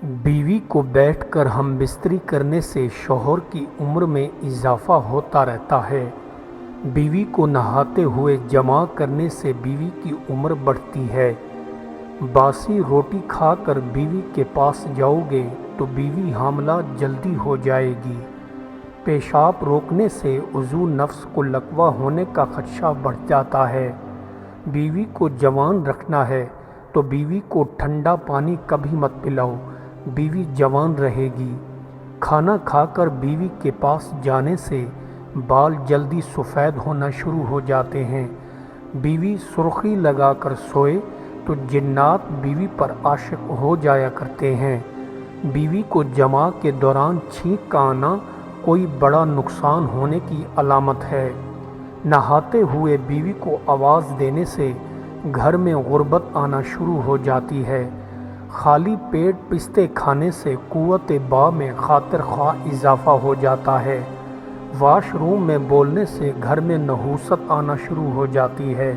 بیوی کو بیٹھ کر ہم بستری کرنے سے شوہر کی عمر میں اضافہ ہوتا رہتا ہے۔ بیوی کو نہاتے ہوئے جماع کرنے سے بیوی کی عمر بڑھتی ہے۔ باسی روٹی کھا کر بیوی کے پاس جاؤ گے تو بیوی حاملہ جلدی ہو جائے گی۔ پیشاب روکنے سے عضو نفس کو لقوہ ہونے کا خدشہ بڑھ جاتا ہے۔ بیوی کو جوان رکھنا ہے تو بیوی کو ٹھنڈا پانی کبھی مت پلاؤ، بیوی جوان رہے گی۔ کھانا کھا کر بیوی کے پاس جانے سے بال جلدی سفید ہونا شروع ہو جاتے ہیں۔ بیوی سرخی لگا کر سوئے تو جنات بیوی پر عاشق ہو جایا کرتے ہیں۔ بیوی کو جماع کے دوران چھینک کا آنا کوئی بڑا نقصان ہونے کی علامت ہے۔ نہاتے ہوئے بیوی کو آواز دینے سے گھر میں غربت آنا شروع ہو جاتی ہے۔ خالی پیٹ پستے کھانے سے قوت باء میں خاطر خواہ اضافہ ہو جاتا ہے۔ واش روم میں بولنے سے گھر میں نحوست آنا شروع ہو جاتی ہے۔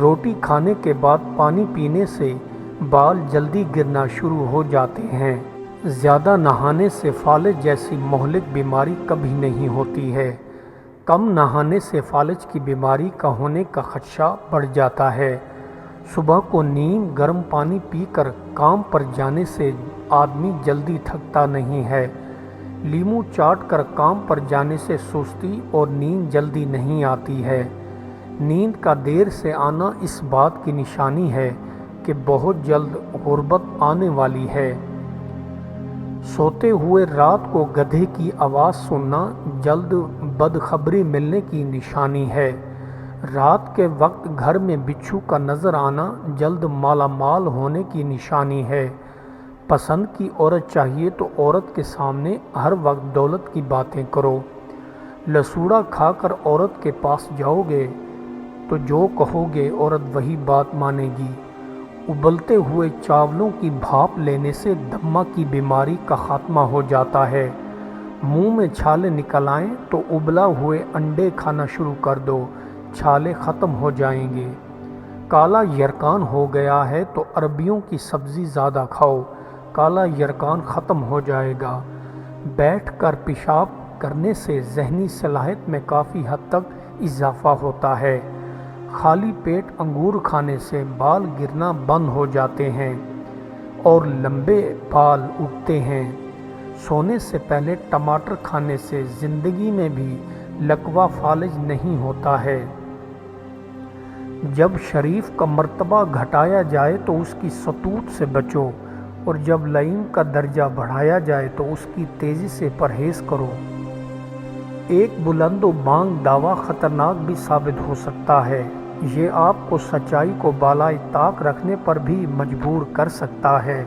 روٹی کھانے کے بعد پانی پینے سے بال جلدی گرنا شروع ہو جاتے ہیں۔ زیادہ نہانے سے فالج جیسی مہلک بیماری کبھی نہیں ہوتی ہے۔ کم نہانے سے فالج کی بیماری کا ہونے کا خدشہ بڑھ جاتا ہے۔ صبح کو نیند گرم پانی پی کر کام پر جانے سے آدمی جلدی تھکتا نہیں ہے۔ لیموں چاٹ کر کام پر جانے سے سستی اور نیند جلدی نہیں آتی ہے۔ نیند کا دیر سے آنا اس بات کی نشانی ہے کہ بہت جلد غربت آنے والی ہے۔ سوتے ہوئے رات کو گدھے کی آواز سننا جلد بدخبری ملنے کی نشانی ہے۔ رات کے وقت گھر میں بچھو کا نظر آنا جلد مالا مال ہونے کی نشانی ہے۔ پسند کی عورت چاہیے تو عورت کے سامنے ہر وقت دولت کی باتیں کرو۔ لسوڑا کھا کر عورت کے پاس جاؤ گے تو جو کہو گے عورت وہی بات مانے گی۔ ابلتے ہوئے چاولوں کی بھاپ لینے سے دمہ کی بیماری کا خاتمہ ہو جاتا ہے۔ منہ میں چھالے نکل آئیں تو ابلا ہوئے انڈے کھانا شروع کر دو، چھالے ختم ہو جائیں گے۔ کالا یرقان ہو گیا ہے تو عربیوں کی سبزی زیادہ کھاؤ، کالا یرقان ختم ہو جائے گا۔ بیٹھ کر پیشاب کرنے سے ذہنی صلاحیت میں کافی حد تک اضافہ ہوتا ہے۔ خالی پیٹ انگور کھانے سے بال گرنا بند ہو جاتے ہیں اور لمبے بال اگتے ہیں۔ سونے سے پہلے ٹماٹر کھانے سے زندگی میں بھی لقوہ فالج نہیں ہوتا ہے۔ جب شریف کا مرتبہ گھٹایا جائے تو اس کی سطوط سے بچو، اور جب لئیم کا درجہ بڑھایا جائے تو اس کی تیزی سے پرہیز کرو۔ ایک بلند و بانگ دعویٰ خطرناک بھی ثابت ہو سکتا ہے۔ یہ آپ کو سچائی کو بالائے طاق رکھنے پر بھی مجبور کر سکتا ہے۔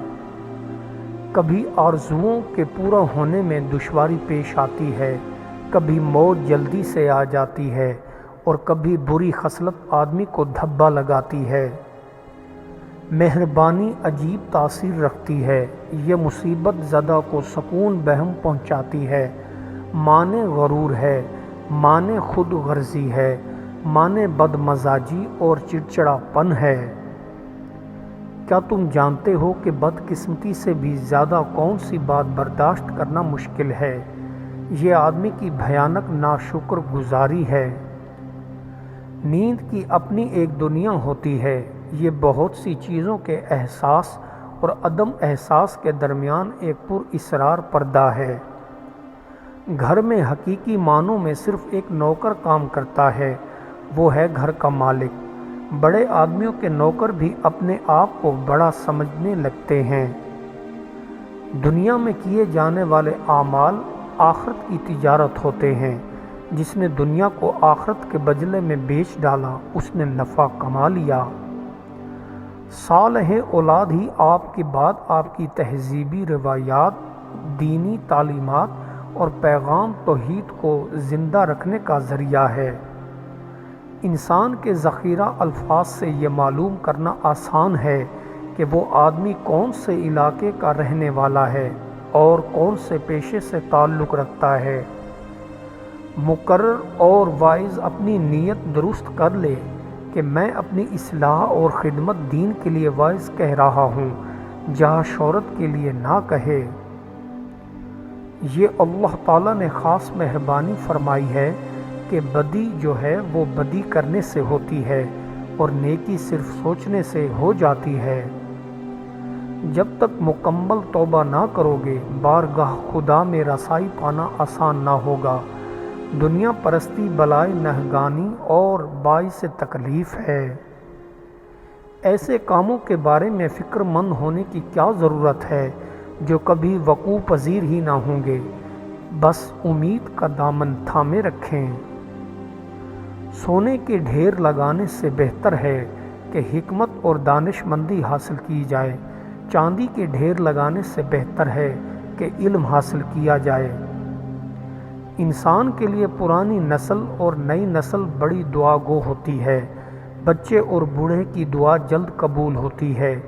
کبھی آرزوؤں کے پورا ہونے میں دشواری پیش آتی ہے، کبھی موت جلدی سے آ جاتی ہے اور کبھی بری خصلت آدمی کو دھبا لگاتی ہے۔ مہربانی عجیب تاثیر رکھتی ہے، یہ مصیبت زدہ کو سکون بہم پہنچاتی ہے۔ معنی غرور ہے، معنی خود غرضی ہے، معنی بد مزاجی اور چڑچڑا پن ہے۔ کیا تم جانتے ہو کہ بدقسمتی سے بھی زیادہ کون سی بات برداشت کرنا مشکل ہے؟ یہ آدمی کی بھیانک ناشکر گزاری ہے۔ نیند کی اپنی ایک دنیا ہوتی ہے، یہ بہت سی چیزوں کے احساس اور عدم احساس کے درمیان ایک پر اسرار پردہ ہے۔ گھر میں حقیقی معنوں میں صرف ایک نوکر کام کرتا ہے، وہ ہے گھر کا مالک۔ بڑے آدمیوں کے نوکر بھی اپنے آپ کو بڑا سمجھنے لگتے ہیں۔ دنیا میں کیے جانے والے اعمال آخرت کی تجارت ہوتے ہیں۔ جس نے دنیا کو آخرت کے بدلے میں بیچ ڈالا اس نے نفع کما لیا۔ صالح اولاد ہی آپ کے بعد آپ کی تہذیبی روایات، دینی تعلیمات اور پیغام توحید کو زندہ رکھنے کا ذریعہ ہے۔ انسان کے ذخیرہ الفاظ سے یہ معلوم کرنا آسان ہے کہ وہ آدمی کون سے علاقے کا رہنے والا ہے اور کون سے پیشے سے تعلق رکھتا ہے۔ مقرر اور واعظ اپنی نیت درست کر لے کہ میں اپنی اصلاح اور خدمت دین کے لیے واعظ کہہ رہا ہوں، جہاں شہرت کے لیے نہ کہے۔ یہ اللہ تعالیٰ نے خاص مہربانی فرمائی ہے کہ بدی جو ہے وہ بدی کرنے سے ہوتی ہے اور نیکی صرف سوچنے سے ہو جاتی ہے۔ جب تک مکمل توبہ نہ کرو گے بارگاہ خدا میں رسائی پانا آسان نہ ہوگا۔ دنیا پرستی بلائے نہگانی اور باعث تکلیف ہے۔ ایسے کاموں کے بارے میں فکر مند ہونے کی کیا ضرورت ہے جو کبھی وقوع پذیر ہی نہ ہوں گے۔ بس امید کا دامن تھامے رکھیں۔ سونے کے ڈھیر لگانے سے بہتر ہے کہ حکمت اور دانش مندی حاصل کی جائے۔ چاندی کے ڈھیر لگانے سے بہتر ہے کہ علم حاصل کیا جائے۔ انسان کے لیے پرانی نسل اور نئی نسل بڑی دعا گو ہوتی ہے۔ بچے اور بوڑھے کی دعا جلد قبول ہوتی ہے۔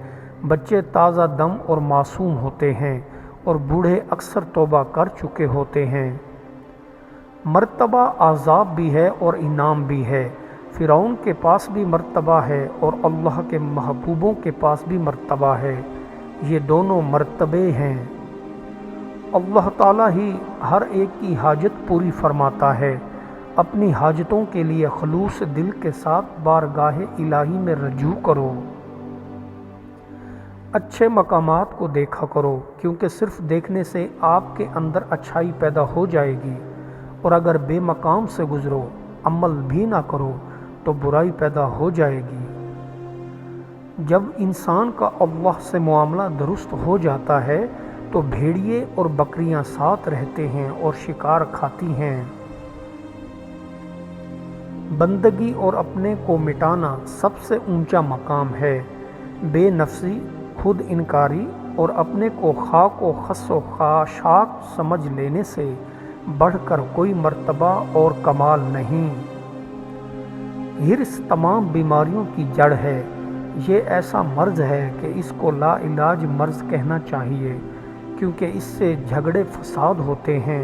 بچے تازہ دم اور معصوم ہوتے ہیں اور بوڑھے اکثر توبہ کر چکے ہوتے ہیں۔ مرتبہ عذاب بھی ہے اور انعام بھی ہے۔ فرعون کے پاس بھی مرتبہ ہے اور اللہ کے محبوبوں کے پاس بھی مرتبہ ہے۔ یہ دونوں مرتبے ہیں۔ اللہ تعالیٰ ہی ہر ایک کی حاجت پوری فرماتا ہے۔ اپنی حاجتوں کے لیے خلوص دل کے ساتھ بارگاہ الہی میں رجوع کرو۔ اچھے مقامات کو دیکھا کرو کیونکہ صرف دیکھنے سے آپ کے اندر اچھائی پیدا ہو جائے گی، اور اگر بے مقام سے گزرو عمل بھی نہ کرو تو برائی پیدا ہو جائے گی۔ جب انسان کا اللہ سے معاملہ درست ہو جاتا ہے تو بھیڑیے اور بکریاں ساتھ رہتے ہیں اور شکار کھاتی ہیں۔ بندگی اور اپنے کو مٹانا سب سے اونچا مقام ہے۔ بے نفسی، خود انکاری اور اپنے کو خاک و خس و خاشاک سمجھ لینے سے بڑھ کر کوئی مرتبہ اور کمال نہیں۔ حرص تمام بیماریوں کی جڑ ہے۔ یہ ایسا مرض ہے کہ اس کو لا علاج مرض کہنا چاہیے کیونکہ اس سے جھگڑے فساد ہوتے ہیں۔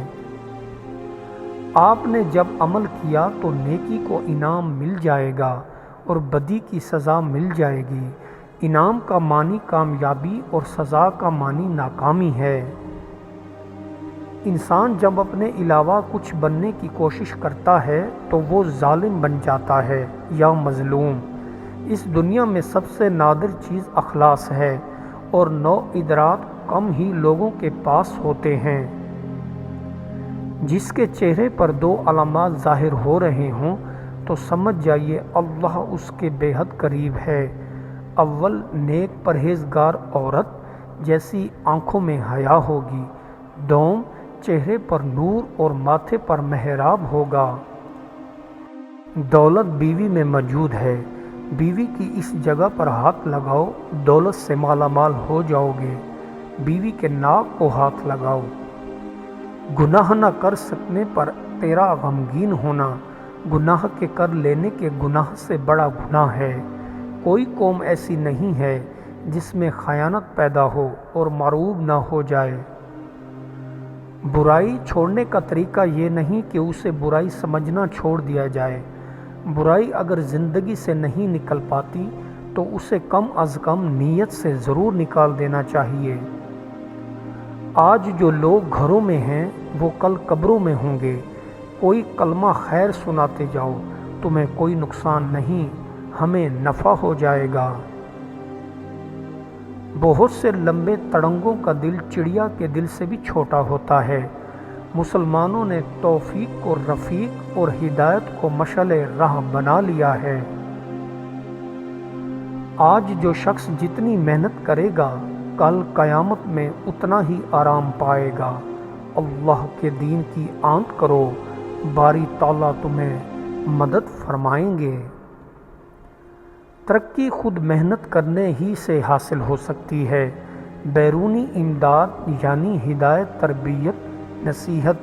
آپ نے جب عمل کیا تو نیکی کو انعام مل جائے گا اور بدی کی سزا مل جائے گی۔ انعام کا معنی کامیابی اور سزا کا معنی ناکامی ہے۔ انسان جب اپنے علاوہ کچھ بننے کی کوشش کرتا ہے تو وہ ظالم بن جاتا ہے یا مظلوم۔ اس دنیا میں سب سے نادر چیز اخلاص ہے اور نو ادراک کم ہی لوگوں کے پاس ہوتے ہیں۔ جس کے چہرے پر دو علامات ظاہر ہو رہے ہوں تو سمجھ جائیے اللہ اس کے بے حد قریب ہے۔ اول نیک پرہیزگار عورت جیسی آنکھوں میں حیا ہوگی، دوم چہرے پر نور اور ماتھے پر محراب ہوگا۔ دولت بیوی میں موجود ہے، بیوی کی اس جگہ پر ہاتھ لگاؤ، دولت سے مالا مال ہو جاؤ گے۔ بیوی کے ناک کو ہاتھ لگاؤ۔ گناہ نہ کر سکنے پر تیرا غمگین ہونا گناہ کے کر لینے کے گناہ سے بڑا گناہ ہے۔ کوئی قوم ایسی نہیں ہے جس میں خیانت پیدا ہو اور معروب نہ ہو جائے۔ برائی چھوڑنے کا طریقہ یہ نہیں کہ اسے برائی سمجھنا چھوڑ دیا جائے۔ برائی اگر زندگی سے نہیں نکل پاتی تو اسے کم از کم نیت سے ضرور نکال دینا چاہیے۔ آج جو لوگ گھروں میں ہیں وہ کل قبروں میں ہوں گے۔ کوئی کلمہ خیر سناتے جاؤ، تمہیں کوئی نقصان نہیں، ہمیں نفع ہو جائے گا۔ بہت سے لمبے تڑنگوں کا دل چڑیا کے دل سے بھی چھوٹا ہوتا ہے۔ مسلمانوں نے توفیق کو رفیق اور ہدایت کو مشعل راہ بنا لیا ہے۔ آج جو شخص جتنی محنت کرے گا کل قیامت میں اتنا ہی آرام پائے گا۔ اللہ کے دین کی آنت کرو، باری تعالیٰ تمہیں مدد فرمائیں گے۔ ترقی خود محنت کرنے ہی سے حاصل ہو سکتی ہے۔ بیرونی امداد یعنی ہدایت، تربیت، نصیحت،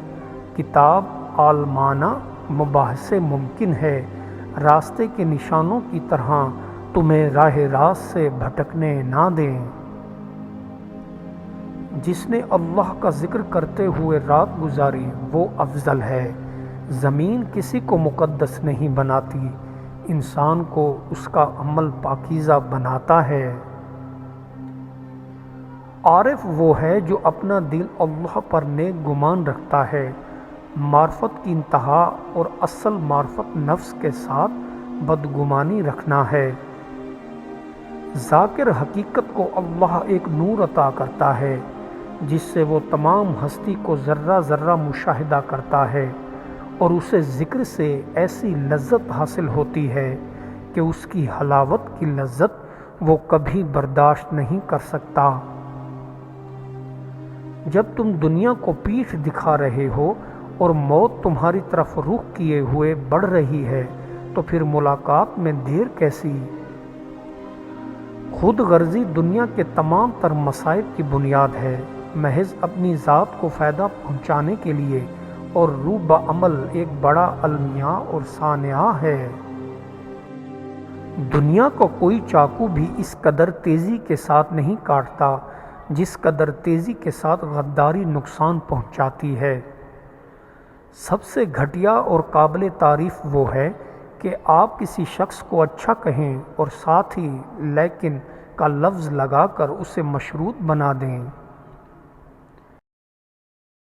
کتاب، عالمانہ مباحثے ممکن ہے۔ راستے کے نشانوں کی طرح تمہیں راہ راست سے بھٹکنے نہ دیں۔ جس نے اللہ کا ذکر کرتے ہوئے رات گزاری وہ افضل ہے۔ زمین کسی کو مقدس نہیں بناتی، انسان کو اس کا عمل پاکیزہ بناتا ہے۔ عارف وہ ہے جو اپنا دل اللہ پر نیک گمان رکھتا ہے۔ معرفت کی انتہا اور اصل معرفت نفس کے ساتھ بدگمانی رکھنا ہے۔ ذاکر حقیقت کو اللہ ایک نور عطا کرتا ہے جس سے وہ تمام ہستی کو ذرہ ذرہ مشاہدہ کرتا ہے، اور اسے ذکر سے ایسی لذت حاصل ہوتی ہے کہ اس کی حلاوت کی لذت وہ کبھی برداشت نہیں کر سکتا۔ جب تم دنیا کو پیٹھ دکھا رہے ہو اور موت تمہاری طرف رخ کیے ہوئے بڑھ رہی ہے تو پھر ملاقات میں دیر کیسی؟ خود غرضی دنیا کے تمام تر مصائب کی بنیاد ہے، محض اپنی ذات کو فائدہ پہنچانے کے لیے، اور روح بعمل ایک بڑا المیہ اور صانعہ ہے۔ دنیا کو کوئی چاقو بھی اس قدر تیزی کے ساتھ نہیں کاٹتا جس قدر تیزی کے ساتھ غداری نقصان پہنچاتی ہے۔ سب سے گھٹیا اور قابل تعریف وہ ہے کہ آپ کسی شخص کو اچھا کہیں اور ساتھ ہی لیکن کا لفظ لگا کر اسے مشروط بنا دیں۔